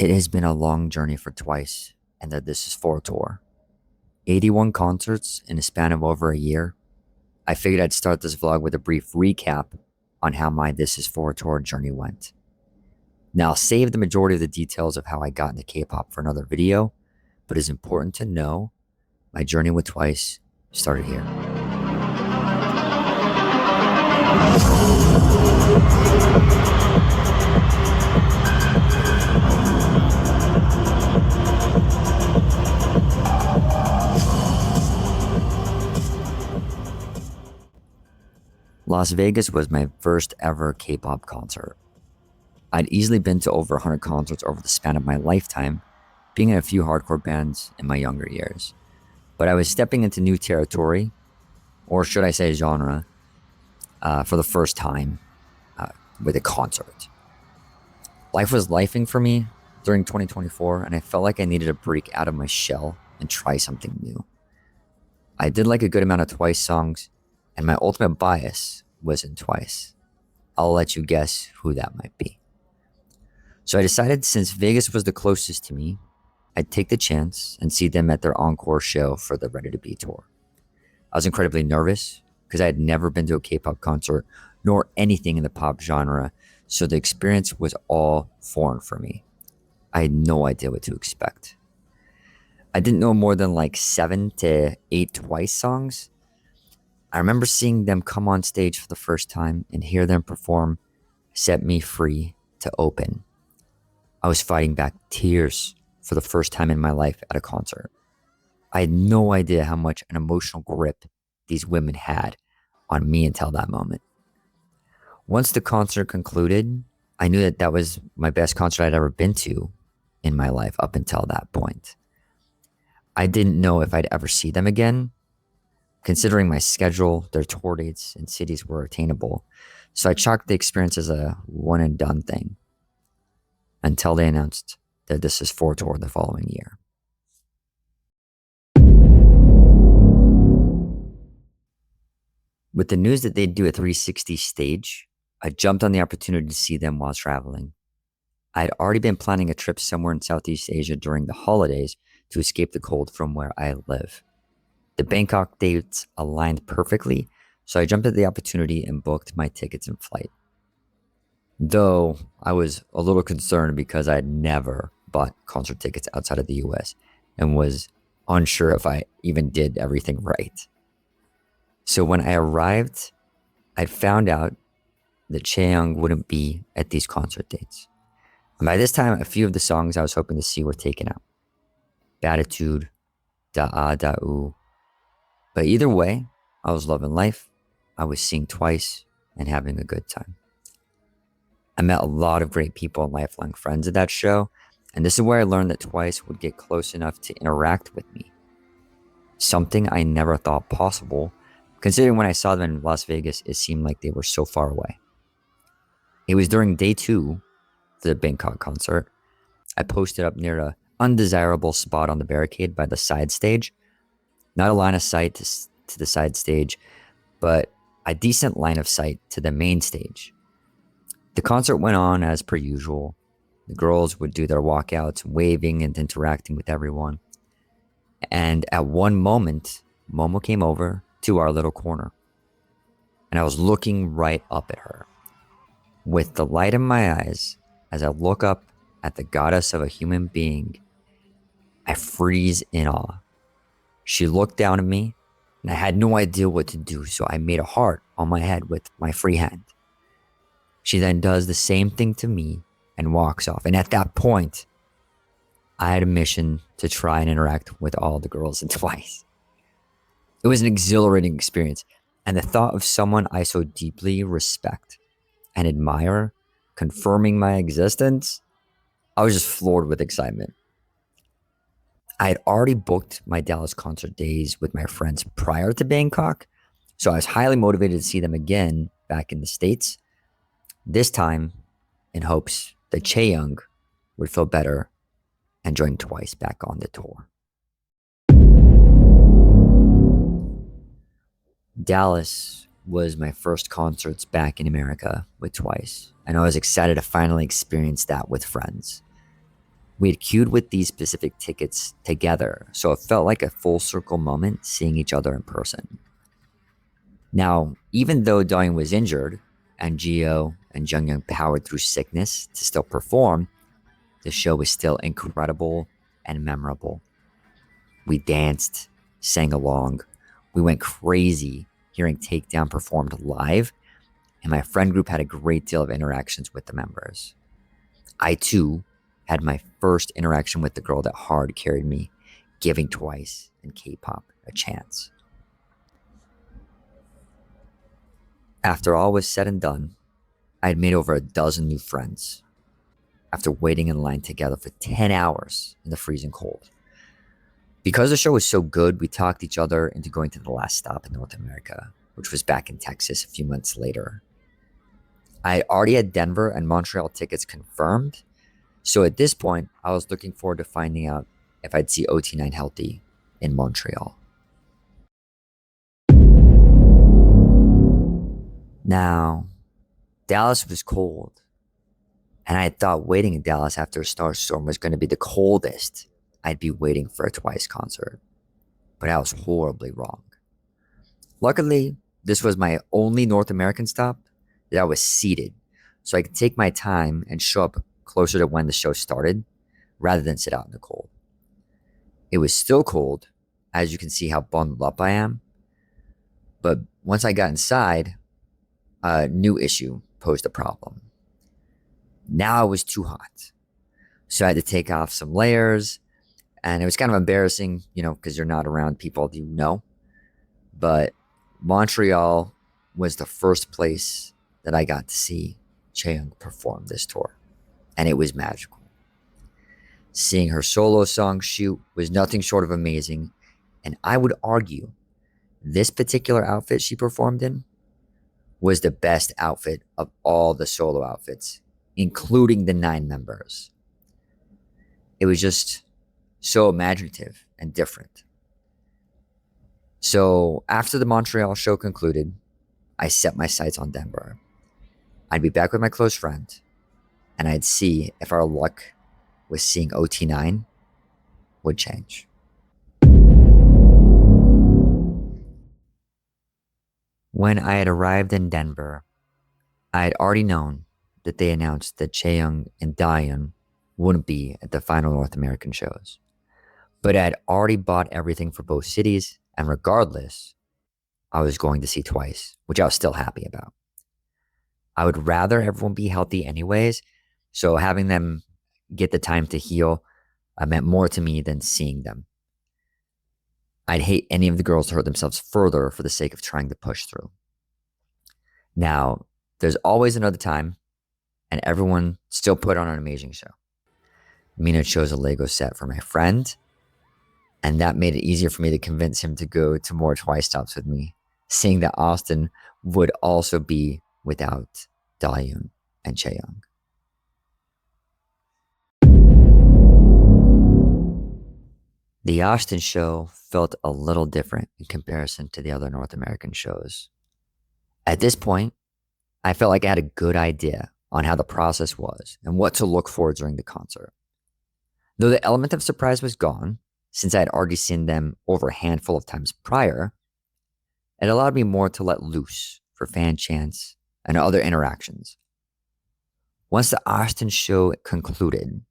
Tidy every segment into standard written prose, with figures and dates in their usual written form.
It has been a long journey for Twice and the This Is For tour. 81 concerts in a span of over a year. I figured I'd start this vlog with a brief recap on how my This Is For tour journey went. Now, I'll save the majority of the details of how I got into K-pop for another video, but it's important to know my journey with Twice started here. Las Vegas was my first ever K-pop concert. I'd easily been to over 100 concerts over the span of my lifetime, being in a few hardcore bands in my younger years. But I was stepping into new territory, or should I say genre, for the first time with a concert. Life was lifing for me during 2024, and I felt like I needed to break out of my shell and try something new. I did like a good amount of Twice songs, and my ultimate bias was in Twice. I'll let you guess who that might be. So I decided, since Vegas was the closest to me, I'd take the chance and see them at their encore show for the Ready to Be tour. I was incredibly nervous because I had never been to a K-pop concert nor anything in the pop genre, so the experience was all foreign for me. I had no idea what to expect. I didn't know more than like 7 to 8 Twice songs. I remember seeing them come on stage for the first time and hear them perform Set Me Free to Open. I was fighting back tears for the first time in my life at a concert. I had no idea how much an emotional grip these women had on me until that moment. Once the concert concluded, I knew that that was my best concert I'd ever been to in my life up until that point. I didn't know if I'd ever see them again, considering my schedule, their tour dates and cities were attainable. So I chalked the experience as a one and done thing until they announced that This Is For tour the following year. With the news that they'd do a 360 stage, I jumped on the opportunity to see them while traveling. I had already been planning a trip somewhere in Southeast Asia during the holidays to escape the cold from where I live. The Bangkok dates aligned perfectly, so I jumped at the opportunity and booked my tickets and flight. Though I was a little concerned because I had never bought concert tickets outside of the US and was unsure if I even did everything right. So when I arrived, I found out that Chaeyoung wouldn't be at these concert dates. And by this time, a few of the songs I was hoping to see were taken out. Batitude, Da'a Da'u. But either way, I was loving life. I was seeing Twice and having a good time. I met a lot of great people and lifelong friends at that show, and this is where I learned that Twice would get close enough to interact with me. Something I never thought possible, considering when I saw them in Las Vegas, it seemed like they were so far away. It was during day 2 of the Bangkok concert. I posted up near an undesirable spot on the barricade by the side stage. Not a line of sight to the side stage, but a decent line of sight to the main stage. The concert went on as per usual. The girls would do their walkouts, waving and interacting with everyone. And at one moment, Momo came over to our little corner. And I was looking right up at her. With the light in my eyes, as I look up at the goddess of a human being, I freeze in awe. She looked down at me, and I had no idea what to do, so I made a heart on my head with my free hand. She then does the same thing to me and walks off. And at that point, I had a mission to try and interact with all the girls in Twice. It was an exhilarating experience, and the thought of someone I so deeply respect and admire confirming my existence, I was just floored with excitement. I had already booked my Dallas concert days with my friends prior to Bangkok, so I was highly motivated to see them again back in the States, this time in hopes that Chaeyoung would feel better and join Twice back on the tour. Dallas was my first concerts back in America with Twice, and I was excited to finally experience that with friends. We had queued with these specific tickets together, so it felt like a full circle moment seeing each other in person. Now, even though Dong was injured and Gio and Jungyoung powered through sickness to still perform, the show was still incredible and memorable. We danced, sang along, we went crazy hearing Takedown performed live, and my friend group had a great deal of interactions with the members. I too had my first interaction with the girl that hard carried me, giving Twice and K-pop a chance. After all was said and done, I had made over a dozen new friends after waiting in line together for 10 hours in the freezing cold. Because the show was so good, we talked each other into going to the last stop in North America, which was back in Texas a few months later. I already had Denver and Montreal tickets confirmed, so at this point, I was looking forward to finding out if I'd see OT9 healthy in Montreal. Now, Dallas was cold, and I had thought waiting in Dallas after a star storm was going to be the coldest I'd be waiting for a Twice concert, but I was horribly wrong. Luckily, this was my only North American stop that I was seated, so I could take my time and show up closer to when the show started, rather than sit out in the cold. It was still cold, as you can see how bundled up I am, but once I got inside, a new issue posed a problem. Now it was too hot, so I had to take off some layers, and it was kind of embarrassing, because you're not around people you know. But Montreal was the first place that I got to see Chaeyoung perform this tour, and it was magical. Seeing her solo song shoot was nothing short of amazing, and I would argue this particular outfit she performed in was the best outfit of all the solo outfits, including the 9 members. It was just so imaginative and different. So after the Montreal show concluded, I set my sights on Denver. I'd be back with my close friend, and I'd see if our luck with seeing OT9 would change. When I had arrived in Denver, I had already known that they announced that Chaeyoung and Daeun wouldn't be at the final North American shows. But I had already bought everything for both cities, and regardless, I was going to see Twice, which I was still happy about. I would rather everyone be healthy anyways, so having them get the time to heal meant more to me than seeing them. I'd hate any of the girls to hurt themselves further for the sake of trying to push through. Now, there's always another time, and everyone still put on an amazing show. Mina chose a Lego set for my friend, and that made it easier for me to convince him to go to more Twice stops with me, seeing that Austin would also be without Daeun and Chaeyoung. The Austin show felt a little different in comparison to the other North American shows. At this point, I felt like I had a good idea on how the process was and what to look for during the concert. Though the element of surprise was gone, since I had already seen them over a handful of times prior, it allowed me more to let loose for fan chants and other interactions. Once the Austin show concluded,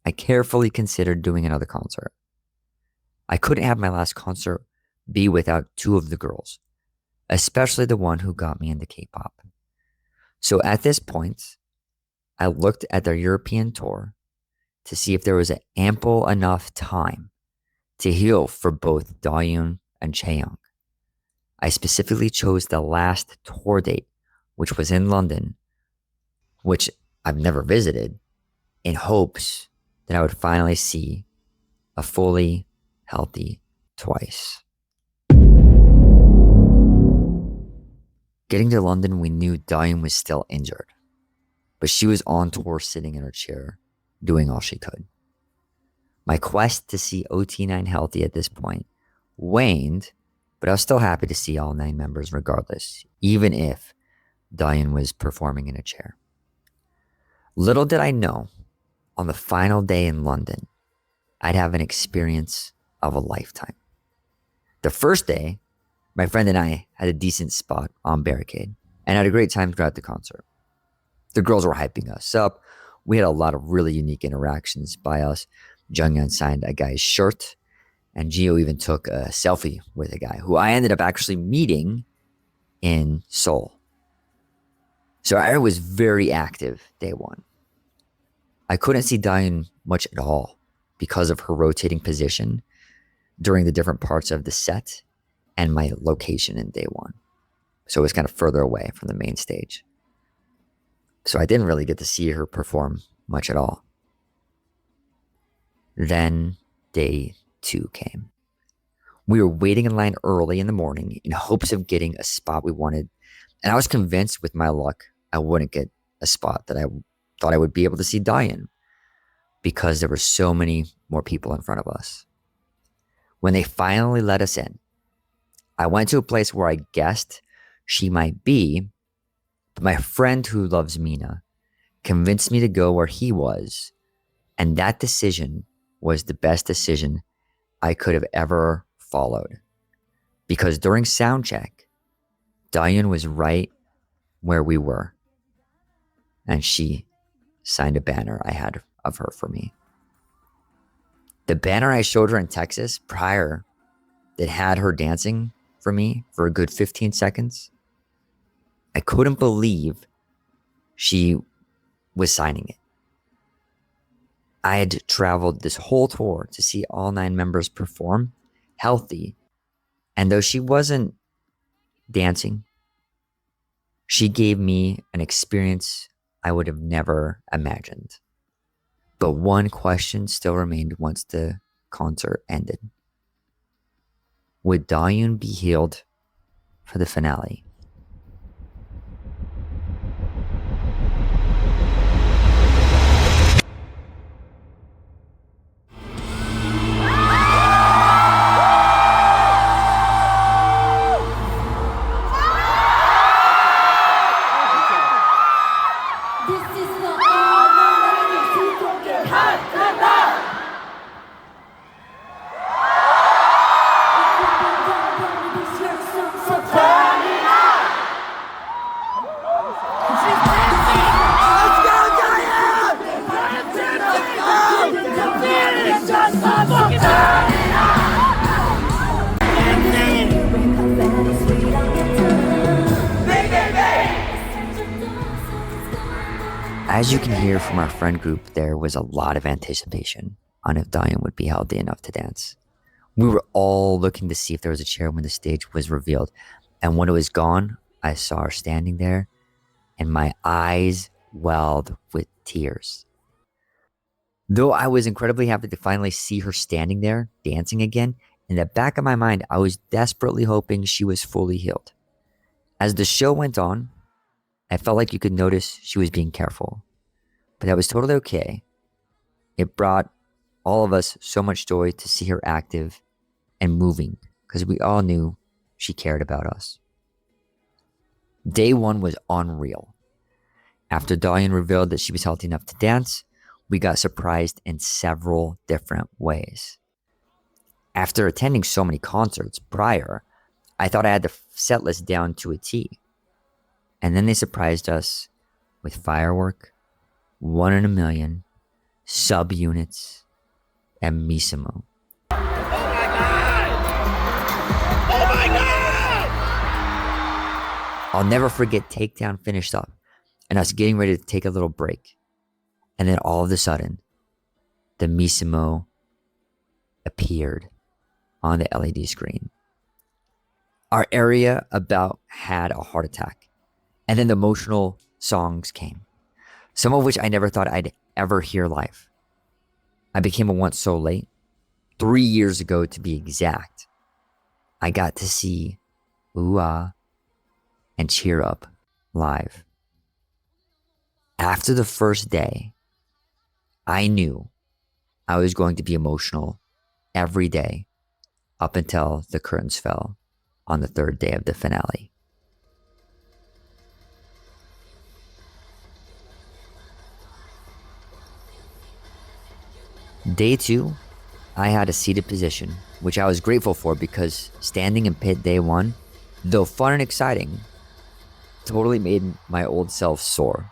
I carefully considered doing another concert. I couldn't have my last concert be without 2 of the girls, especially the one who got me into K-pop. So at this point, I looked at their European tour to see if there was ample enough time to heal for both Daeun and Chaeyoung. I specifically chose the last tour date, which was in London, which I've never visited, in hopes that I would finally see a fully healthy Twice. Getting to London, we knew Daeun was still injured, but she was on tour sitting in her chair, doing all she could. My quest to see OT9 healthy at this point waned, but I was still happy to see all 9 members regardless, even if Daeun was performing in a chair. Little did I know On the final day in London, I'd have an experience of a lifetime. The first day, my friend and I had a decent spot on barricade and had a great time throughout the concert. The girls were hyping us up. We had a lot of really unique interactions by us. Junghyun signed a guy's shirt, and Gio even took a selfie with a guy who I ended up actually meeting in Seoul. So I was very active day one. I couldn't see Dahyun much at all because of her rotating position during the different parts of the set and my location in day one. So it was kind of further away from the main stage. So I didn't really get to see her perform much at all. Then day 2 came. We were waiting in line early in the morning in hopes of getting a spot we wanted. And I was convinced with my luck I wouldn't get a spot that I thought I would be able to see Dahyun because there were so many more people in front of us. When they finally let us in, I went to a place where I guessed she might be, but my friend who loves Mina convinced me to go where he was, and that decision was the best decision I could have ever followed. Because during sound check, Dahyun was right where we were, and she signed a banner I had of her for me. The banner I showed her in Texas prior that had her dancing for me for a good 15 seconds. I couldn't believe she was signing it. I had traveled this whole tour to see all 9 members perform healthy. And though she wasn't dancing, she gave me an experience I would have never imagined. But one question still remained once the concert ended. Would Dahyun be healed for the finale? As you can hear from our friend group, there was a lot of anticipation on if Dahyun would be healthy enough to dance. We were all looking to see if there was a chair when the stage was revealed. And when it was gone, I saw her standing there and my eyes welled with tears. Though I was incredibly happy to finally see her standing there, dancing again, in the back of my mind, I was desperately hoping she was fully healed. As the show went on, I felt like you could notice she was being careful. But that was totally okay. It brought all of us so much joy to see her active and moving because we all knew she cared about us. Day 1 was unreal. After Dahyun revealed that she was healthy enough to dance, we got surprised in several different ways. After attending so many concerts prior, I thought I had the set list down to a T. And then they surprised us with Firework, 1 in a Million, Subunits, and Missimo. Oh my God! Oh my God! I'll never forget Takedown finished up and us getting ready to take a little break. And then all of a sudden, the Missimo appeared on the LED screen. Our area about had a heart attack. And then the emotional songs came, some of which I never thought I'd ever hear live. I became a Once So Late 3 years ago to be exact. I got to see Ooh Ah and Cheer Up live. After the first day, I knew I was going to be emotional every day up until the curtains fell on the 3rd day of the finale. Day 2, I had a seated position, which I was grateful for because standing in pit day 1, though fun and exciting, totally made my old self sore.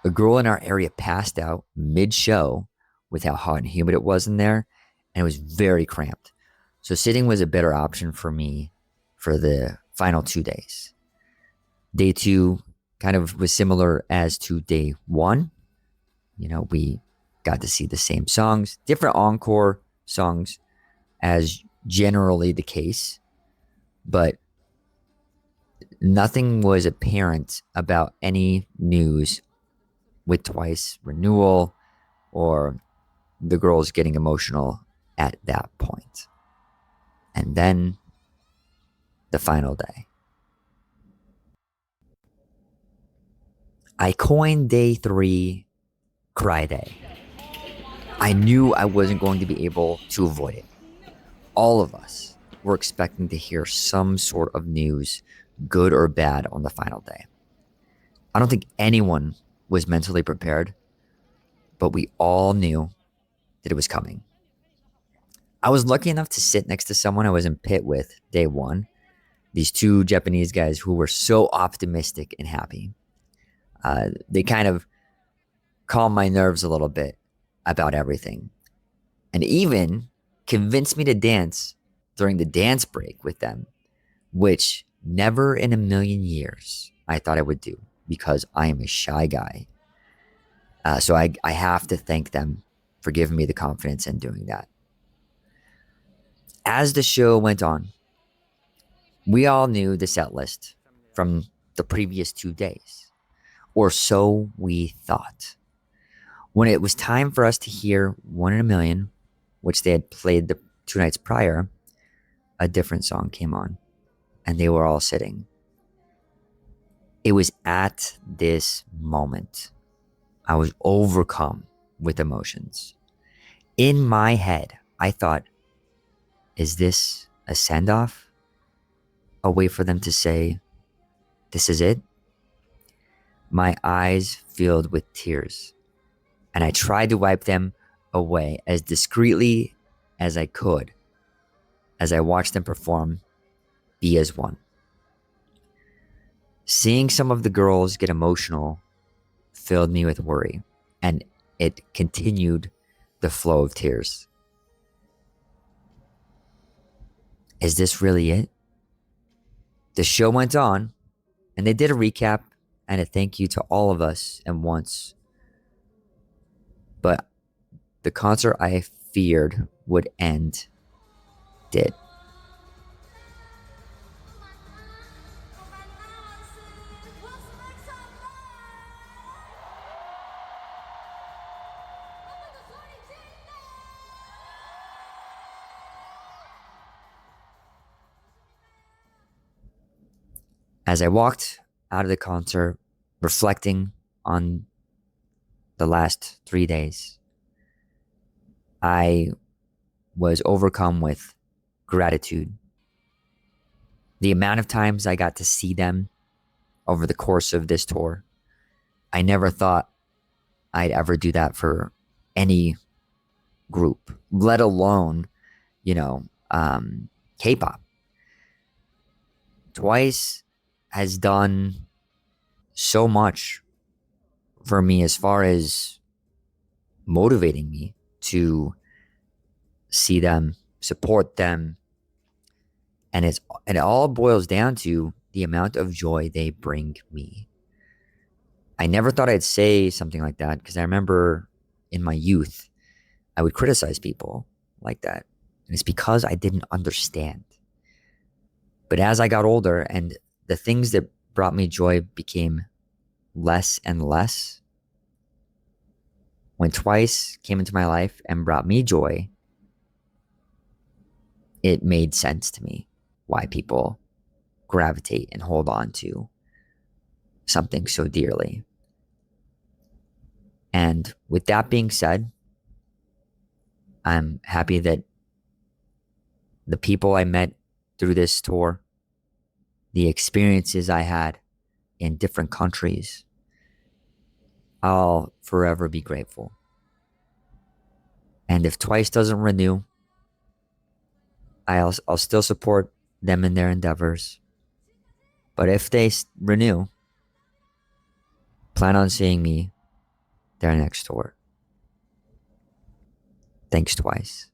A girl in our area passed out mid-show with how hot and humid it was in there, and it was very cramped. So sitting was a better option for me for the final 2 days. Day 2 kind of was similar as to day 1. We got to see the same songs, different encore songs as generally the case, but nothing was apparent about any news with Twice renewal or the girls getting emotional at that point. And then the final day. I coined day 3 Cry Day. I knew I wasn't going to be able to avoid it. All of us were expecting to hear some sort of news, good or bad, on the final day. I don't think anyone was mentally prepared, but we all knew that it was coming. I was lucky enough to sit next to someone I was in pit with day 1. These 2 Japanese guys who were so optimistic and happy. They kind of calmed my nerves a little bit about everything, and even convinced me to dance during the dance break with them, which never in a million years I thought I would do because I am a shy guy. So I have to thank them for giving me the confidence in doing that. As the show went on, we all knew the set list from the previous 2 days, or so we thought. When it was time for us to hear One in a Million, which they had played the 2 nights prior, a different song came on, and they were all sitting. It was at this moment I was overcome with emotions. In my head, I thought, is this a send-off? A way for them to say, this is it? My eyes filled with tears, and I tried to wipe them away as discreetly as I could as I watched them perform Be As One. Seeing some of the girls get emotional filled me with worry, and it continued the flow of tears. Is this really it? The show went on, and they did a recap and a thank you to all of us at once. But the concert I feared would end did. As I walked out of the concert, reflecting on the last 3 days, I was overcome with gratitude. The amount of times I got to see them over the course of this tour, I never thought I'd ever do that for any group, let alone, K-pop. Twice has done so much for me as far as motivating me to see them, support them, and it all boils down to the amount of joy they bring me. I never thought I'd say something like that because I remember in my youth I would criticize people like that, and it's because I didn't understand. But as I got older and the things that brought me joy became less and less, when Twice came into my life and brought me joy, it made sense to me why people gravitate and hold on to something so dearly. And with that being said, I'm happy that the people I met through this tour, the experiences I had in different countries, I'll forever be grateful. And if Twice doesn't renew, I'll still support them in their endeavors. But if they renew, plan on seeing me there next tour. Thanks, Twice.